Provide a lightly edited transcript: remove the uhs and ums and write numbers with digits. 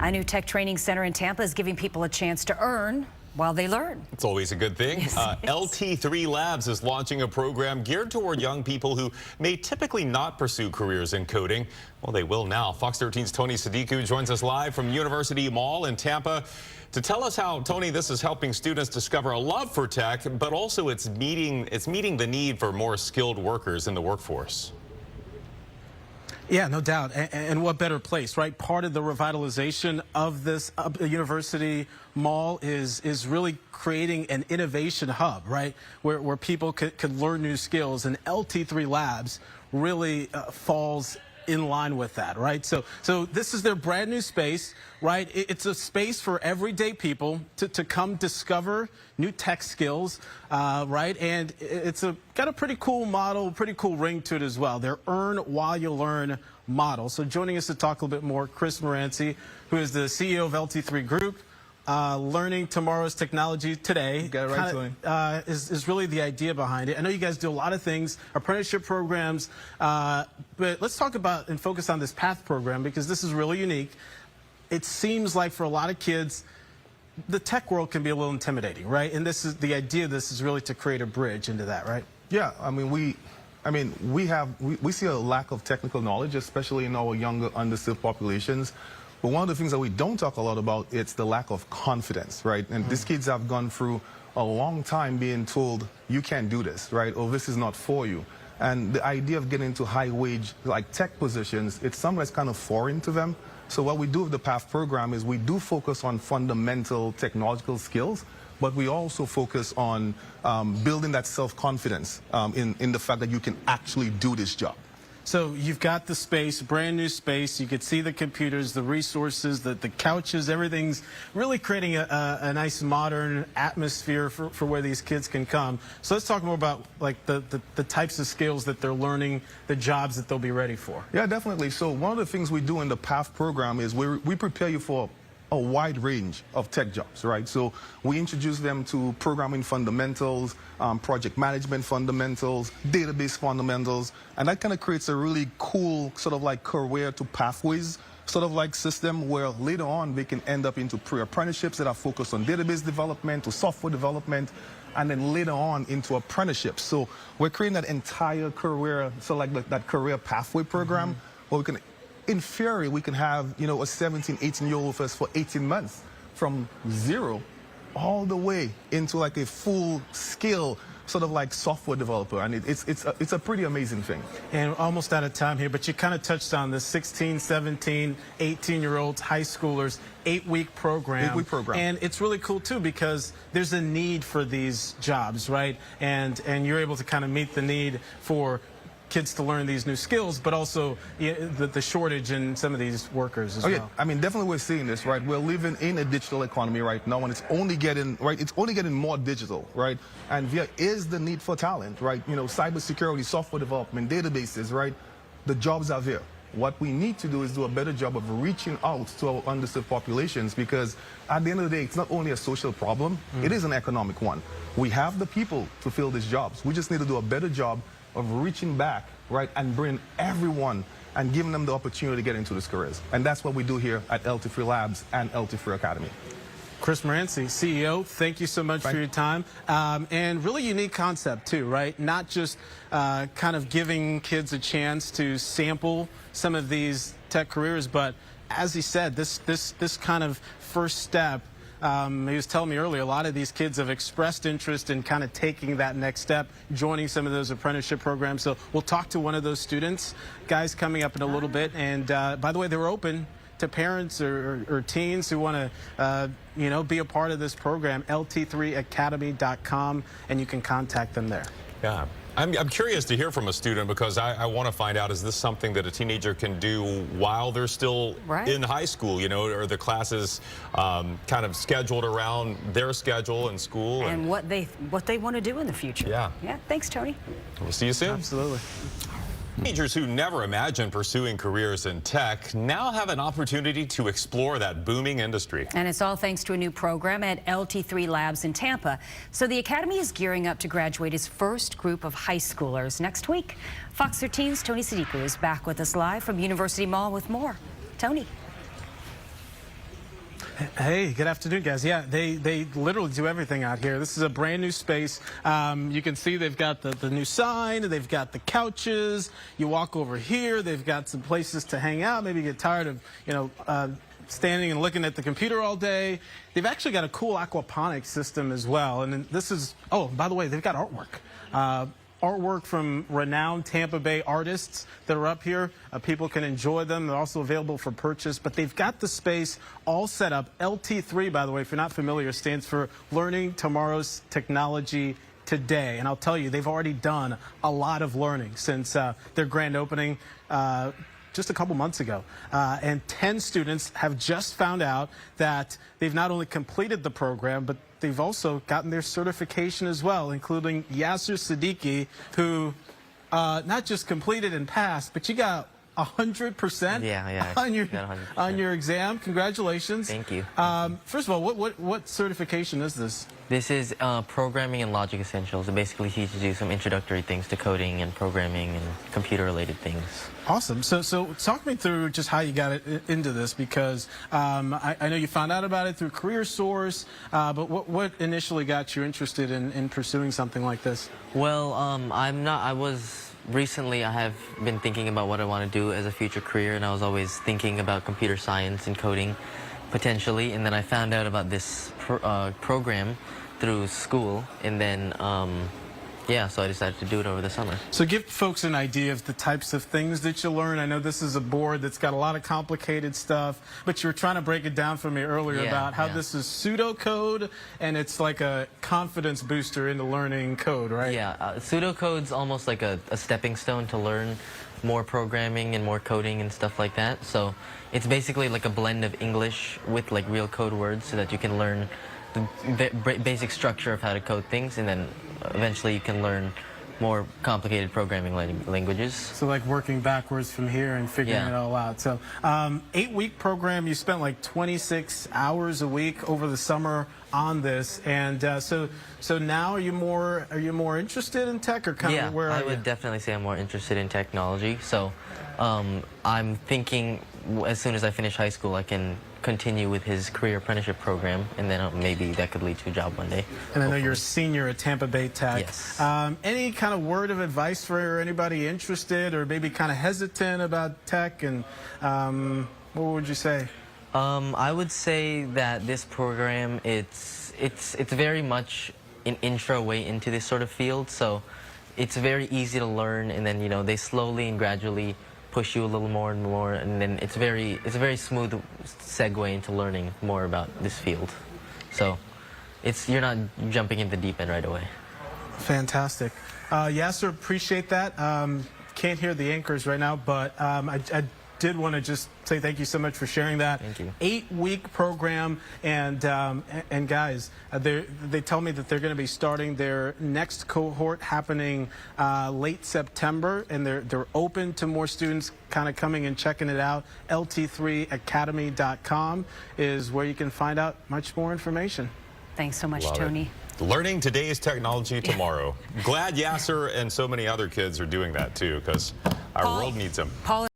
A new tech training center in Tampa is giving people a chance to earn while they learn. It's always a good thing. Yes, LT3 Labs is launching a program geared toward young people who may typically not pursue careers in coding. Well, they will now. Fox 13's Tony Sadiku joins us live from University Mall in Tampa to tell us how, Tony, this is helping students discover a love for tech, but also it's meeting the need for more skilled workers in the workforce. Yeah, no doubt. And what better place, right? Part of the revitalization of this University Mall is really creating an innovation hub, right? Where people could learn new skills. And LT3 Labs really falls in line with that, right? So this is their brand new space, right? It's a space for everyday people to come discover new tech skills, right? And it's got a pretty cool model, pretty cool ring to it as well. Their earn while you learn model. So joining us to talk a little bit more, Chris Moranci, who is the CEO of LT3 Group. Learning tomorrow's technology today is really the idea behind it. I know you guys do a lot of things, apprenticeship programs, but let's talk about and focus on this PATH program because this is really unique. It seems like for a lot of kids, the tech world can be a little intimidating, right? And this is the idea of this is really to create a bridge into that, right? Yeah, we see a lack of technical knowledge, especially in our younger underserved populations. But one of the things that we don't talk a lot about, it's the lack of confidence, right? And these kids have gone through a long time being told, you can't do this, right? Or this is not for you. And the idea of getting into high wage, like tech positions, it's something that's kind of foreign to them. So what we do with the PATH program is we do focus on fundamental technological skills, but we also focus on building that self-confidence in the fact that you can actually do this job. So you've got the space, brand new space. You could see the computers, the resources, the couches, everything's really creating a nice modern atmosphere for where these kids can come. So let's talk more about like the types of skills that they're learning, the jobs that they'll be ready for. Yeah, definitely. So one of the things we do in the PATH program is we prepare you for a wide range of tech jobs, right? So we introduce them to programming fundamentals, project management fundamentals, database fundamentals, and that kind of creates a really cool sort of like career to pathways sort of like system where later on they can end up into pre-apprenticeships that are focused on database development or software development, and then later on into apprenticeships. So we're creating that entire career, so like that career pathway program where we can, in theory, we can have, you know, a 17, 18-year-old with us for 18 months from zero all the way into like a full skill sort of like software developer. And it's a pretty amazing thing. And almost out of time here, but you kind of touched on the 16, 17, 18-year-olds, high schoolers, 8-week program. 8-week program. And it's really cool too because there's a need for these jobs, right? And you're able to kind of meet the need for kids to learn these new skills, but also the shortage in some of these workers as well. Yeah, I mean, definitely we're seeing this, right? We're living in a digital economy right now, and it's only getting, right, it's only getting more digital, right? And there is the need for talent, right? You know, cybersecurity, software development, databases, right? The jobs are there. What we need to do is do a better job of reaching out to our underserved populations because at the end of the day, it's not only a social problem, it is an economic one. We have the people to fill these jobs. We just need to do a better job of reaching back, right, and bring everyone and giving them the opportunity to get into these careers. And that's what we do here at LT3 Labs and LT3 Academy. Chris Moranci, CEO, thank you so much for your time. And really unique concept too, right? Not just kind of giving kids a chance to sample some of these tech careers, but as he said, this kind of first step. He was telling me earlier, a lot of these kids have expressed interest in kind of taking that next step, joining some of those apprenticeship programs. So we'll talk to one of those students, guys, coming up in a little bit. And by the way, they were open to parents or teens who want to, you know, be a part of this program. LT3academy.com, and you can contact them there. Yeah. I'm curious to hear from a student because I want to find out, is this something that a teenager can do while they're still in high school, you know, or the classes kind of scheduled around their schedule in school? And what they want to do in the future. Yeah. Yeah, thanks, Tony. We'll see you soon. Absolutely. Teenagers who never imagined pursuing careers in tech now have an opportunity to explore that booming industry. And it's all thanks to a new program at LT3 Labs in Tampa. So the Academy is gearing up to graduate its first group of high schoolers next week. Fox 13's Tony Sadiku is back with us live from University Mall with more. Tony. Hey, good afternoon, guys. Yeah, they literally do everything out here. This is a brand new space. You can see they've got the new sign, they've got the couches. You walk over here, they've got some places to hang out. Maybe you get tired of, standing and looking at the computer all day. They've actually got a cool aquaponics system as well. And then this is, oh, by the way, they've got artwork. Artwork from renowned Tampa Bay artists that are up here. People can enjoy them. They're also available for purchase, but they've got the space all set up. LT3, by the way, if you're not familiar, stands for Learning Tomorrow's Technology Today. And I'll tell you, they've already done a lot of learning since their grand opening just a couple months ago. And 10 students have just found out that they've not only completed the program, but they've also gotten their certification as well, including Yasser Siddiqui, who not just completed and passed, but you got 100% on your exam. Congratulations. Thank you. First of all, what certification is this? This is Programming and Logic Essentials. It basically teaches you some introductory things to coding and programming and computer-related things. Awesome. So talk me through just how you got into this, because I know you found out about it through CareerSource, but what initially got you interested in pursuing something like this? Well, recently I have been thinking about what I want to do as a future career, and I was always thinking about computer science and coding potentially, and then I found out about this program through school, and then yeah, so I decided to do it over the summer. So give folks an idea of the types of things that you learn. I know this is a board that's got a lot of complicated stuff, but you were trying to break it down for me earlier about how this is pseudocode, and it's like a confidence booster into learning code, right? Yeah, pseudocode's almost like a stepping stone to learn more programming and more coding and stuff like that. So it's basically like a blend of English with like real code words so that you can learn the basic structure of how to code things, and then eventually you can learn more complicated programming languages. So like working backwards from here and figuring it all out. So 8-week program, you spent like 26 hours a week over the summer on this, and so now are you more interested in tech, or kind of where are you? I would definitely say I'm more interested in technology. So I'm thinking as soon as I finish high school I can continue with his career apprenticeship program, and then maybe that could lead to a job one day. And I know you're a senior at Tampa Bay Tech. Yes. Any kind of word of advice for anybody interested or maybe kind of hesitant about tech, and what would you say? I would say that this program, it's very much an intro way into this sort of field, so it's very easy to learn, and then they slowly and gradually push you a little more and more, and then it's a very smooth segue into learning more about this field. So you're not jumping in the deep end right away. Fantastic. Yasser, appreciate that. Can't hear the anchors right now, but I did want to just say thank you so much for sharing that. Thank you. 8-week program, and guys, they tell me that they're going to be starting their next cohort happening late September, and they're open to more students kind of coming and checking it out. LT3academy.com is where you can find out much more information. Thanks so much, Love Tony. it. Learning today's technology tomorrow. Glad Yasser and so many other kids are doing that too, because our world needs them. Paul